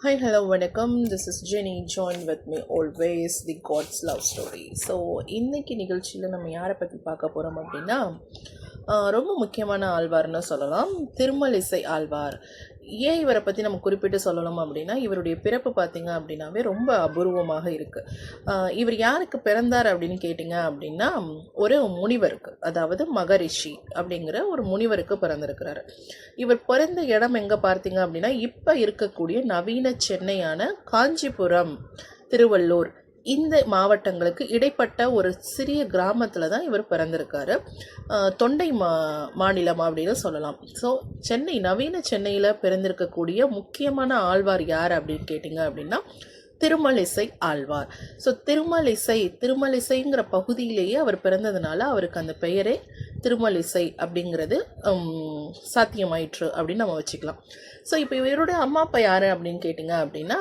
Hi, hello, வணக்கம். This is Jenny. Join with me always the God's love story. So இன்னைக்கு நிகழ்ச்சியில் நம்ம யாரை பற்றி பார்க்க போகிறோம் அப்படின்னா ரொம்ப முக்கியமான ஆழ்வார்னு சொல்லலாம். திருமலிசை ஆழ்வார். ஏன் இவரை பற்றி நம்ம குறிப்பிட்டு சொல்லணும் அப்படின்னா இவருடைய பிறப்பு பார்த்திங்க அப்படின்னாவே ரொம்ப அபூர்வமாக இருக்குது. இவர் யாருக்கு பிறந்தார் அப்படின்னு கேட்டிங்க அப்படின்னா ஒரு முனிவருக்கு, அதாவது மகரிஷி அப்படிங்கிற ஒரு முனிவருக்கு பிறந்திருக்கிறாரு. இவர் பிறந்த இடம் எங்கே பார்த்தீங்க அப்படின்னா இப்போ இருக்கக்கூடிய நவீன சென்னையான காஞ்சிபுரம், திருவள்ளூர் இந்த மாவட்டங்களுக்கு இடைப்பட்ட ஒரு சிறிய கிராமத்தில் தான் இவர் பிறந்திருக்காரு. தொண்டை மாநிலம் அப்படின்னு சொல்லலாம். ஸோ சென்னை, நவீன சென்னையில் பிறந்திருக்கக்கூடிய முக்கியமான ஆழ்வார் யார் அப்படின்னு கேட்டிங்க அப்படின்னா திருமலிசை ஆழ்வார். ஸோ திருமலிசைங்கிற பகுதியிலேயே அவர் பிறந்ததுனால அவருக்கு அந்த பெயரே திருமலிசை அப்படிங்கிறது சாத்தியமாயிற்று அப்படின்னு நம்ம வச்சுக்கலாம். ஸோ இப்போ இவருடைய அம்மா அப்பா யார் அப்படின்னு கேட்டிங்க அப்படின்னா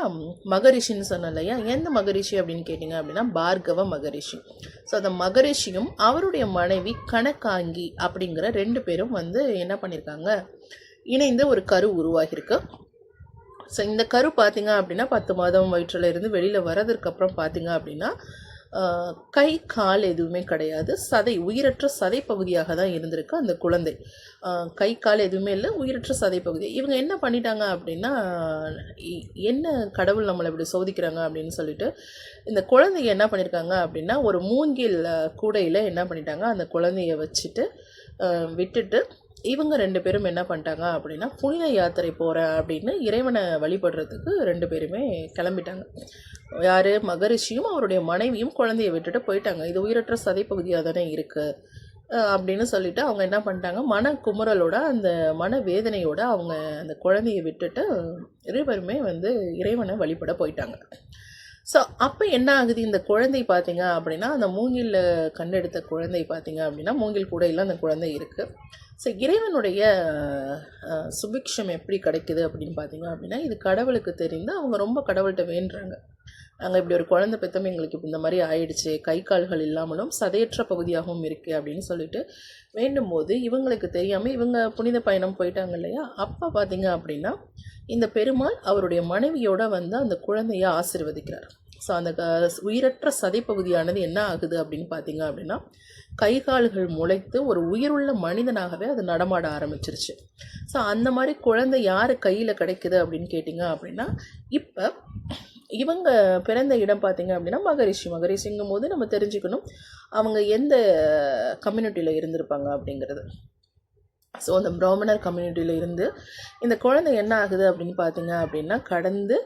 மகரிஷின்னு சொன்னோம் இல்லையா. எந்த மகரிஷி அப்படின்னு கேட்டிங்க அப்படின்னா பார்கவ மகரிஷி. ஸோ அந்த மகரிஷியும் அவருடைய மனைவி கனகாங்கி அப்படிங்கிற 2 பேரும் என்ன பண்ணியிருக்காங்க, இணைந்து ஒரு கரு உருவாகியிருக்கு. ஸோ இந்த கரு பார்த்திங்க அப்படின்னா 10 மாதம் வயிற்றில் இருந்து வெளியில் வரதுக்கப்புறம் பார்த்திங்க அப்படின்னா கை கால் எதுவுமே கிடையாது, உயிரற்ற சதை பகுதியாக தான் இருந்திருக்கு அந்த குழந்தை. கை கால் எதுவுமே இல்லை, உயிரற்ற சதை பகுதி. இவங்க என்ன பண்ணிட்டாங்க அப்படின்னா, என்ன கடவுள் நம்மளை இப்படி சோதிக்கிறாங்க அப்படின்னு சொல்லிட்டு இந்த குழந்தைய என்ன பண்ணியிருக்காங்க அப்படின்னா ஒரு மூங்கில் கூடையில் என்ன பண்ணிட்டாங்க, அந்த குழந்தைய வச்சுட்டு விட்டுட்டு இவங்க 2 பேரும் என்ன பண்ணிட்டாங்க அப்படின்னா புனித யாத்திரை போகிறேன் அப்படின்னு இறைவனை வழிபடுறதுக்கு 2 பேருமே கிளம்பிட்டாங்க. யார், மகரிஷியும் அவருடைய மனைவியும் குழந்தைய விட்டுட்டு போயிட்டாங்க. இது உயிரற்ற சதை பகுதியாக தானே இருக்குது அப்படின்னு சொல்லிட்டு அவங்க என்ன பண்ணிட்டாங்க, மன குமுறலோட, அந்த மன வேதனையோட அவங்க அந்த குழந்தைய விட்டுட்டு 2 பேருமே இறைவனை வழிபட போயிட்டாங்க. ஸோ அப்போ என்ன ஆகுது, இந்த குழந்தை பார்த்திங்க அப்படின்னா அந்த மூங்கில் கண்டெடுத்த குழந்தை பார்த்திங்க அப்படின்னா மூங்கில் கூடையில் அந்த குழந்தை இருக்குது. ஸோ இறைவனுடைய சுபிக்ஷம் எப்படி கிடைக்குது அப்படின்னு பார்த்திங்க அப்படின்னா இது கடவுளுக்கு தெரிந்து அவங்க ரொம்ப கடவுள்கிட்ட வேண்டுறாங்க. நாங்கள் இப்படி ஒரு குழந்தை பெற்றோம், எங்களுக்கு இப்போ இந்த மாதிரி ஆயிடுச்சு, கை கால்கள் இல்லாமலும் சதையற்ற பகுதியாகவும் இருக்குது அப்படின்னு சொல்லிட்டு வேண்டும் போது இவங்களுக்கு தெரியாமல் இவங்க புனித பயணம் போயிட்டாங்க இல்லையா. அப்போ பார்த்திங்க அப்படின்னா இந்த பெருமாள் அவருடைய மனைவியோட அந்த குழந்தைய ஆசீர்வதிக்கிறார். ஸோ அந்த உயிரற்ற சதை பகுதியானது என்ன ஆகுது அப்படின்னு பார்த்திங்க அப்படின்னா கைகால்கள் முளைத்து ஒரு உயிருள்ள மனிதனாகவே அது நடமாட ஆரம்பிச்சிருச்சு. ஸோ அந்த மாதிரி குழந்தை யார் கையில் கிடைக்குது அப்படின்னு கேட்டிங்க அப்படின்னா இப்போ இவங்க பிறந்த இடம் பார்த்திங்க அப்படின்னா மகரிஷிங்கும் போது நம்ம தெரிஞ்சுக்கணும் அவங்க எந்த கம்யூனிட்டியில் இருந்திருப்பாங்க அப்படிங்கிறது. ஸோ அந்த பிராமணர் கம்யூனிட்டியில் இருந்து இந்த குழந்தை என்ன ஆகுது அப்படின்னு பார்த்திங்க அப்படின்னா கடந்து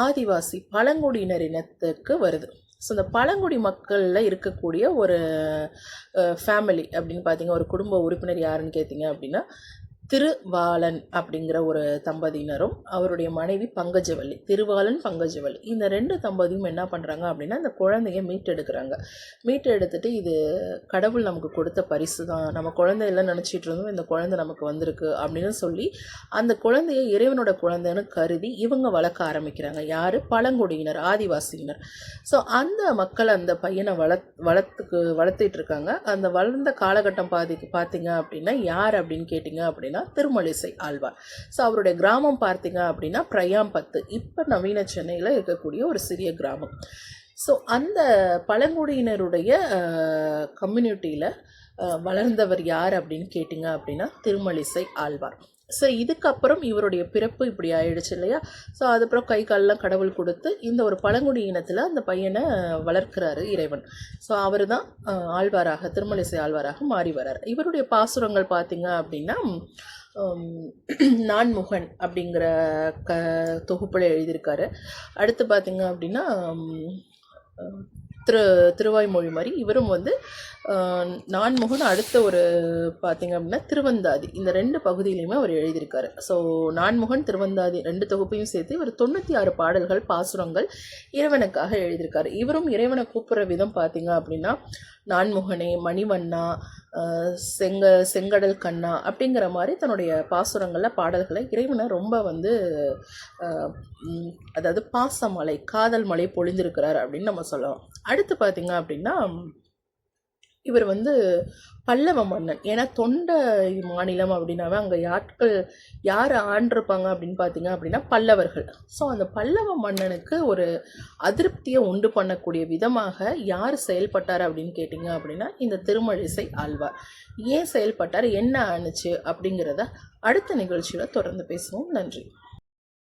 ஆதிவாசி பழங்குடியினர் இனத்துக்கு வருது. ஸோ இந்த பழங்குடி மக்களில் இருக்கக்கூடிய ஒரு ஃபேமிலி அப்படின்னு பார்த்திங்க, ஒரு குடும்ப உறுப்பினர் யாருன்னு கேட்டிங்க அப்படின்னா திருவாளன் அப்படிங்கிற ஒரு தம்பதியினரும் அவருடைய மனைவி பங்கஜவள்ளி, திருவாளன் பங்கஜவள்ளி, இந்த 2 தம்பதியும் என்ன பண்ணுறாங்க அப்படின்னா இந்த குழந்தைய மீட்டெடுத்துட்டு இது கடவுள் நமக்கு கொடுத்த பரிசு தான், நம்ம குழந்தையெல்லாம் நினச்சிட்டு இருந்தோம், இந்த குழந்தை நமக்கு வந்திருக்கு அப்படின்னு சொல்லி அந்த குழந்தைய இறைவனோட குழந்தைன்னு கருதி இவங்க வளர்க்க ஆரம்பிக்கிறாங்க. யார், பழங்குடியினர், ஆதிவாசியினர். ஸோ அந்த மக்கள் அந்த பையனை வளர்த்துட்டு இருக்காங்க. அந்த வளர்ந்த காலகட்டம் பார்த்தீங்க அப்படின்னா யார் அப்படின்னு கேட்டிங்க அப்படின்னா திருமலிசை ஆழ்வார். ஸோ அவருடைய கிராமம் பார்த்தீங்க அப்படின்னா பிரயாம்பத்து, இப்போ நவீன சென்னையில் இருக்கக்கூடிய ஒரு சிறிய கிராமம். ஸோ அந்த பழங்குடியினருடைய கம்யூனிட்டியில் வளர்ந்தவர் யார் அப்படின்னு கேட்டிங்க அப்படின்னா திருமலிசை ஆழ்வார். ஸோ இதுக்கப்புறம் இவருடைய பிறப்பு இப்படி ஆயிடுச்சு இல்லையா. ஸோ அதுக்கப்புறம் கை காலெலாம் கடவுள் கொடுத்து இந்த ஒரு பழங்குடி இனத்தில் அந்த பையனை வளர்க்கிறாரு இறைவன். ஸோ அவர் தான் ஆழ்வாராக, திருமலிசை ஆழ்வாராக மாறி வர்றார். இவருடைய பாசுரங்கள் பார்த்திங்க அப்படின்னா நான்முகன் அப்படிங்கிற தொகுப்பில் எழுதியிருக்காரு. அடுத்து பார்த்திங்க அப்படின்னா திருவாய்மொழி மாதிரி இவரும் நான்முகன், அடுத்த ஒரு பார்த்திங்க அப்படின்னா திருவந்தாதி, இந்த 2 பகுதியிலையுமே அவர் எழுதியிருக்காரு. ஸோ நான்முகன், திருவந்தாதி 2 தொகுப்பையும் சேர்த்து இவர் 96 பாடல்கள், பாசுரங்கள் இறைவனுக்காக எழுதியிருக்காரு. இவரும் இறைவனை கூப்பிட்ற விதம் பார்த்திங்க அப்படின்னா நான்முகனே, மணிவண்ணா, செங்கடல் கண்ணா அப்படிங்கிற மாதிரி தன்னுடைய பாசுரங்களில் பாடல்களை இறைவனை ரொம்ப அதாவது பாசமலை, காதல் மலை பொழிந்திருக்கிறார் அப்படின்னு நம்ம சொல்லலாம். அடுத்து பார்த்திங்க அப்படின்னா இவர் வந்து பல்லவ மன்னன். ஏன்னா தொண்டை மாநிலம் அப்படின்னாவே அங்கே யார் ஆண்டிருப்பாங்க அப்படின்னு பார்த்தீங்க அப்படின்னா பல்லவர்கள். ஸோ அந்த பல்லவ மன்னனுக்கு ஒரு அதிருப்தியை உண்டு பண்ணக்கூடிய விதமாக யார் செயல்பட்டார் அப்படின்னு கேட்டிங்க அப்படின்னா இந்த திருமழிசை ஆழ்வார். ஏன் செயல்பட்டார், என்ன ஆணுச்சு அப்படிங்கிறத அடுத்த நிகழ்ச்சியில் தொடர்ந்து பேசுவோம். நன்றி.